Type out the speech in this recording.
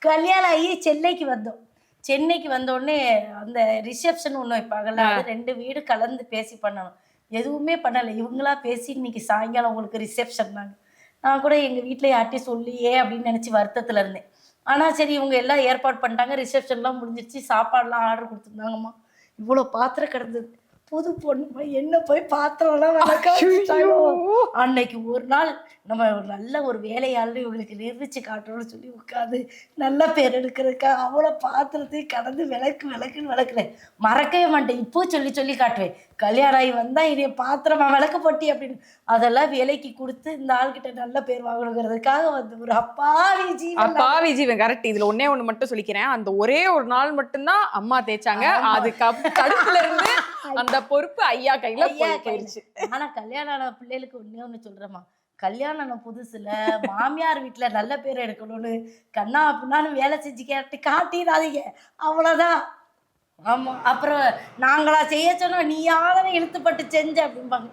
கல்யாணம் ஆகி சென்னைக்கு வந்தோம். சென்னைக்கு வந்தோடனே அந்த ரிசப்ஷன் ஒண்ணு வைப்பாங்கல்ல, அது 2 வீடு கலந்து பேசி பண்ணணும். எதுவுமே பண்ணல. இவங்களா பேசி இன்னைக்கு சாயங்காலம் உங்களுக்கு ரிசப்ஷன்னாங்க. நான் கூட எங்க வீட்ல யார்ட்டயும் சொல்லியே அப்படின்னு நெனச்சு வருத்தத்துல இருந்தேன். ஆனா சரி இவங்க எல்லாம் ஏற்பாடு பண்ணிட்டாங்க. ரிசப்ஷன்லாம் முடிஞ்சிருச்சு. சாப்பாடுலாம் ஆர்டர் குடுத்துருந்தாங்கம்மா. இவ்வளோ பாத்திரம் கிடந்தது. புது பொண்ணுமா என்ன போய் பாத்திரம்லாம் வெளக்க ஐயோ! வச்சுட்டாங்க. அன்னைக்கு ஒரு நாள் நம்ம ஒரு நல்ல ஒரு வேலையாள்னு இவங்களுக்கு நிரூபிச்சு காட்டணும்னு சொல்லி உட்காந்து நல்ல பேர் எடுக்கிறதுக்காக அவ்வளோ பாத்திரத்தையும் கடந்து விளக்குன்னு விளக்குறேன். மறக்கவே மாட்டேன். இப்போ சொல்லி சொல்லி காட்டுவேன். கல்யாணம் ஆகி வந்தா இதைய பாத்திரமா விளக்க போட்டி அப்படின்னு. அதெல்லாம் விலைக்கு குடுத்து இந்த ஆள்கிட்ட நல்ல பேர் வாங்கணுங்கிறதுக்காக வந்து ஒரு அப்பாவி ஜீவன். அப்பாவி ஜீவன் கரெக்ட். இதுல ஒண்ணே ஒண்ணு மட்டும் சொல்லிக்கிறேன். அந்த ஒரே ஒரு நாள் மட்டும்தான் அம்மா தேய்ச்சாங்க. அதுக்கு கடுப்புல இருந்து அந்த பொறுப்பு ஐயா கையில போயிருச்சு. ஆனா கல்யாணம் ஆன பிள்ளைகளுக்கு ஒண்ணே ஒண்ணு சொல்றேம்மா. கல்யாணம் ஆன புதுசுல மாமியார் வீட்ல நல்ல பேர் எடுக்கணும்னு கண்ணா பின்னான்னு வேலை செஞ்சு காட்டிடாதீங்க. அவ்வளவுதான். ஆமா. அப்புறம் நாங்களா செய்ய சொன்னோம், நீயாதானே இழுத்துப்பட்டு செஞ்ச அப்படிம்பாங்க.